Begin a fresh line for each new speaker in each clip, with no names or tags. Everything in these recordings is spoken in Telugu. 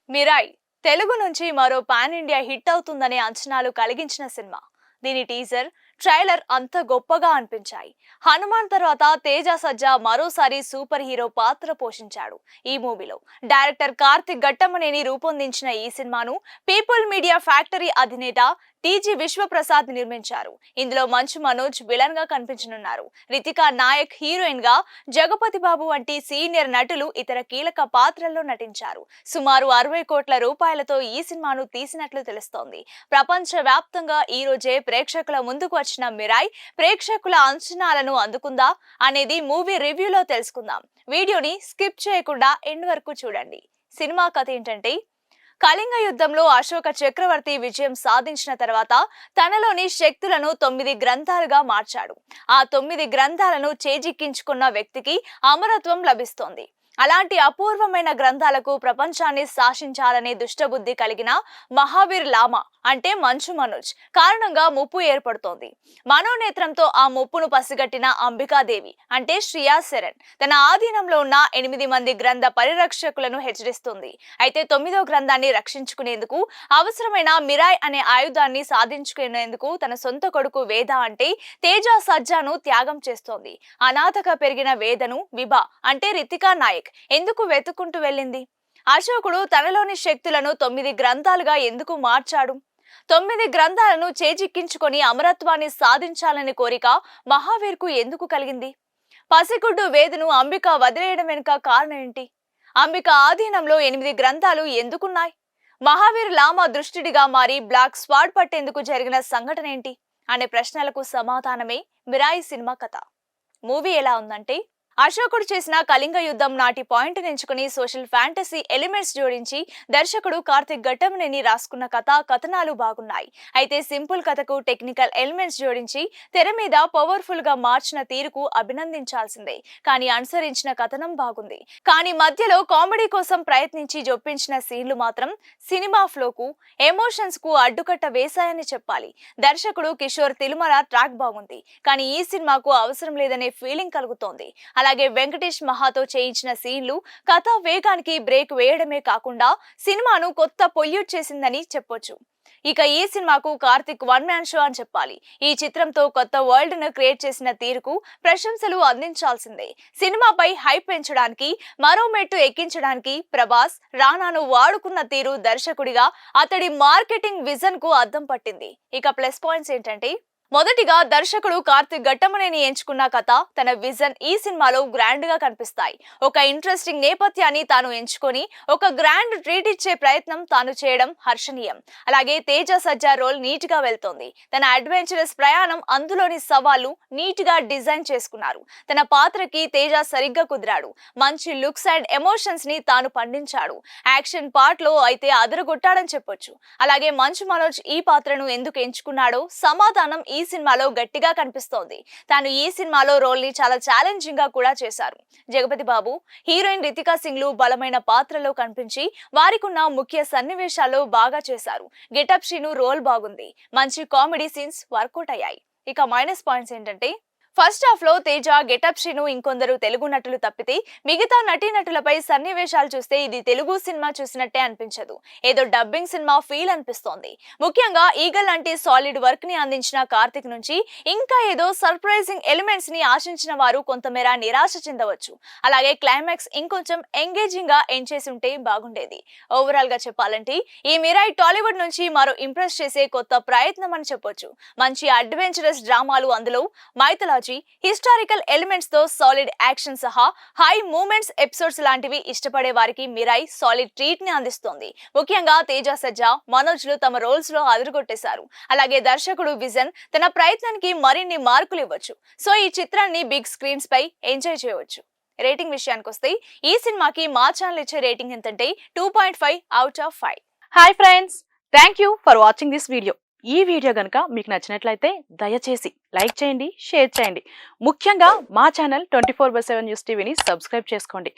మిరాయ్ తెలుగు నుంచి మరో పాన్ ఇండియా హిట్ అవుతుందనే అంచనాలు కలిగించిన సినిమా. దీని టీజర్, ట్రైలర్ అంత గొప్పగా అనిపించాయి. హనుమాన్ తర్వాత తేజ సజ్జా మరోసారి సూపర్ హీరో పాత్ర పోషించాడు. ఈ మూవీలో డైరెక్టర్ కార్తిక్ ఘట్టమనేని రూపొందించిన ఈ సినిమాను పీపుల్ మీడియా ఫ్యాక్టరీ అధినేత టీజీ విశ్వప్రసాద్ నిర్మించారు. ఇందులో మంచు మనోజ్ విలన్ గా కనిపించనున్నారు. రితికా నాయక్ హీరోయిన్ గా, జగపతి బాబు వంటి సీనియర్ నటులు ఇతర కీలక పాత్రల్లో నటించారు. సుమారు 60 కోట్ల రూపాయలతో ఈ సినిమాను తీసినట్లు తెలుస్తోంది. ప్రపంచ వ్యాప్తంగా ఈ రోజే ప్రేక్షకుల ముందుకు వచ్చిన మిరాయ్ ప్రేక్షకుల అంచనాలను అందుకుందా అనేది మూవీ రివ్యూలో తెలుసుకుందాం. వీడియోని స్కిప్ చేయకుండా ఎండ్ వరకు చూడండి. సినిమా కథ ఏంటంటే, కళింగ యుద్ధంలో అశోక చక్రవర్తి విజయం సాధించిన తర్వాత తనలోని శక్తులను 9 గ్రంథాలుగా మార్చాడు. ఆ 9 గ్రంథాలను చేజిక్కించుకున్న వ్యక్తికి అమరత్వం లభిస్తోంది. అలాంటి అపూర్వమైన గ్రంథాలకు ప్రపంచాన్ని శాసించాలనే దుష్టబుద్ధి కలిగిన మహావీర్ లామా అంటే మంచు మనోజ్ కారణంగా ముప్పు ఏర్పడుతోంది. మనోనేత్రంతో ఆ ముప్పును పసిగట్టిన అంబికాదేవి అంటే శ్రియా శరణ్ తన ఆధీనంలో ఉన్న 8 మంది గ్రంథ పరిరక్షకులను హెచ్చరిస్తుంది. అయితే 9వ గ్రంథాన్ని రక్షించుకునేందుకు అవసరమైన మిరాయ్ అనే ఆయుధాన్ని సాధించుకునేందుకు తన సొంత కొడుకు వేద అంటే తేజ సజ్జాను త్యాగం చేస్తోంది. అనాథగా పెరిగిన వేదను విభా అంటే రితికా నాయక్ ఎందుకు వెతుక్కుంటూ వెళ్ళింది? అశోకుడు తనలోని శక్తులను 9 గ్రంథాలుగా ఎందుకు మార్చాడు? 9 గ్రంథాలను చేజిక్కించుకొని అమరత్వాన్ని సాధించాలనే కోరిక మహావీర్కు ఎందుకు కలిగింది? పసిగుడ్డు వేదను అంబిక వదిలేయడం వెనుక కారణం ఏంటి? అంబిక ఆధీనంలో 8 గ్రంథాలు ఎందుకున్నాయి? మహావీర్ లామా దృష్టిడిగా మారి బ్లాక్ స్వాడ్ పట్టేందుకు జరిగిన సంఘటన ఏంటి అనే ప్రశ్నలకు సమాధానమే మిరాయి సినిమా కథ. మూవీ ఎలా ఉందంటే, అశోకుడు చేసిన కళింగ యుద్ధం నాటి పాయింట్ ఎంచుకుని సోషల్ ఫ్యాంటసీ ఎలిమెంట్స్ జోడించి దర్శకుడు కార్తిక్ ఘట్టమనేని రాసుకున్న కథనాలు బాగున్నాయి. అయితే సింపుల్ కథకు టెక్నికల్ ఎలిమెంట్స్ జోడించి తెర మీద పవర్ఫుల్ గా మార్చిన తీరుకు అభినందించాల్సిందే. కానీ అనుసరించిన కథనం బాగుంది. కానీ మధ్యలో కామెడీ కోసం ప్రయత్నించి జొప్పించిన సీన్లు మాత్రం సినిమా ఫ్లోకు, ఎమోషన్స్ కు అడ్డుకట్ట వేశాయని చెప్పాలి. దర్శకుడు కిషోర్ తిరుమల ట్రాక్ బాగుంది, కానీ ఈ సినిమాకు అవసరం లేదనే ఫీలింగ్ కలుగుతోంది. అలాగే వెంకటేష్ మహాతో చేయించిన సీన్లు కథ వేగానికి బ్రేక్ వేయడమే కాకుండా సినిమాను కొత్త పొల్యూట్ చేసిందని చెప్పొచ్చు. ఇక ఈ సినిమాకు కార్తిక్ వన్ మ్యాన్ షో అని చెప్పాలి. ఈ చిత్రంతో కొత్త వరల్డ్ ను క్రియేట్ చేసిన తీరుకు ప్రశంసలు అందించాల్సిందే. సినిమాపై హైప్ పెంచడానికి, మరో మెట్టు ఎక్కించడానికి ప్రభాస్, రానాను వాడుకున్న తీరు దర్శకుడిగా అతడి మార్కెటింగ్ విజన్ కు అద్దం పట్టింది. ఇక ప్లస్ పాయింట్స్ ఏంటంటే, మొదటిగా దర్శకుడు కార్తిక్ ఘట్టమనేని ఎంచుకున్న కథ, తన విజన్ ఈ సినిమాలో గ్రాండ్ గా కనిపిస్తాయి. ఒక ఇంట్రెస్టింగ్ నేపథ్యాన్ని తాను ఎంచుకొని ఒక గ్రాండ్ ట్రీట్ ఇచ్చే ప్రయత్నం తాను చేయడం హర్షణీయం. అలాగే తేజ సజ్జా రోల్ నీట్ గా వెళ్తోంది. తన అడ్వెంచరస్ ప్రయాణం, అందులోని సవాళ్లు నీట్ గా డిజైన్ చేసుకున్నారు. తన పాత్రకి తేజ సరిగ్గా కుదిరాడు. మంచి లుక్స్ అండ్ ఎమోషన్స్ ని తాను పండించాడు. యాక్షన్ పార్ట్ లో అయితే అదరగొట్టాడని చెప్పొచ్చు. అలాగే మంచు మనోజ్ ఈ పాత్రను ఎందుకు ఎంచుకున్నాడో సమాధానం ఈ సినిమాలో గట్టిగా కనిపిస్తోంది. తాను ఈ సినిమాలో రోల్ ని చాలా ఛాలెంజింగ్ గా కూడా చేశారు. జగపతి బాబు, హీరోయిన్ రితికా సింగ్ లు బలమైన పాత్రలో కనిపించి వారికున్న ముఖ్య సన్నివేశాల్లో బాగా చేశారు. గెటప్ శ్రీను రోల్ బాగుంది. మంచి కామెడీ సీన్స్ వర్కౌట్ అయ్యాయి. ఇక మైనస్ పాయింట్స్ ఏంటంటే, ఫస్ట్ హాఫ్ లో తేజ, గెటప్ శ్రీను, ఇంకొందరు తెలుగు నటులు తప్పితే మిగతా నటీనటులపై సన్నివేశాలు చూస్తే ఇది తెలుగు సినిమా చూసినట్టే అనిపించదు. ఏదో డబ్బింగ్ సినిమా ఫీల్ అనిపిస్తోంది. ముఖ్యంగా ఈగల్ లాంటి సాలిడ్ వర్క్ ని అందించిన కార్తిక్ నుంచి ఇంకా ఏదో సర్ప్రైజింగ్ ఎలిమెంట్స్ ని ఆశించిన వారు కొంతమేర నిరాశ చెందవచ్చు. అలాగే క్లైమాక్స్ ఇంకొంచెం ఎంగేజింగ్ గా ఎండ్ చేసి ఉంటే బాగుండేది. ఓవరాల్ గా చెప్పాలంటే ఈ మిరాయ్ టాలీవుడ్ నుంచి మరో ఇంప్రెస్ చేసే కొత్త ప్రయత్నం అని చెప్పొచ్చు. మంచి అడ్వెంచరస్ డ్రామాలు, అందులో మైథాలజీ, హిస్టారికల్ ఎలిమెంట్స్ తో సాలిడ్ యాక్షన్ సహా హై మూమెంట్స్ ఎపిసోడ్స్ లాంటివి ఇష్టపడే వారికి మిరాయ్ సాలిడ్ ట్రీట్ ని అందిస్తోంది. ముఖ్యంగా తేజ సజ్జా, మనోజ్ లు తమ రోల్స్ లో అదరగొట్టేశారు. అలాగే దర్శకుడు విజన్ తన ప్రయత్నానికి మరిన్ని మార్కులు ఇవ్వచ్చు. సో ఈ చిత్రాన్ని బిగ్ స్క్రీన్స్ పై ఎంజాయ్ చేయవచ్చు. రేటింగ్ విషయానికి వస్తే ఈ సినిమాకి మా ఛానల్ ఇచ్చే రేటింగ్ ఎంతంటే 2.5 out of 5.
Hi friends, thank you for watching this video. ఈ వీడియో గనుక మీకు నచ్చినట్లయితే దయచేసి లైక్ చేయండి, షేర్ చేయండి. ముఖ్యంగా మా ఛానల్ 24/7 న్యూస్ టీవీని సబ్స్క్రైబ్ చేసుకోండి.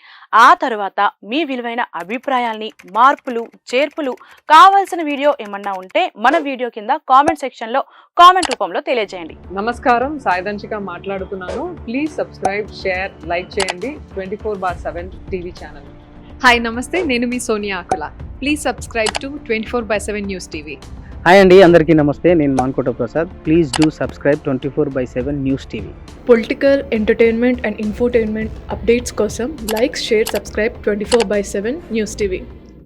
ఆ తర్వాత మీ విలువైన అభిప్రాయాల్ని, మార్పులు, చేర్పులు, కావాల్సిన వీడియో ఏమన్నా ఉంటే మన వీడియో కింద కామెంట్ సెక్షన్లో కామెంట్ రూపంలో తెలియజేయండి.
నమస్కారం, సాయిదంచిక మాట్లాడుతున్నాను. ప్లీజ్ సబ్స్క్రైబ్, షేర్, లైక్ చేయండి 24/7 టీవీ ఛానల్. హాయ్ నమస్తే నేను మీ Sonia Akula please subscribe to 24/7 news TV
hi అండి, అందరికీ నమస్తే. నేను Mankota Prasad. Please do subscribe 24/7 news TV.
Political, entertainment and infotainment updates కోసం like, share, subscribe 24/7 news TV.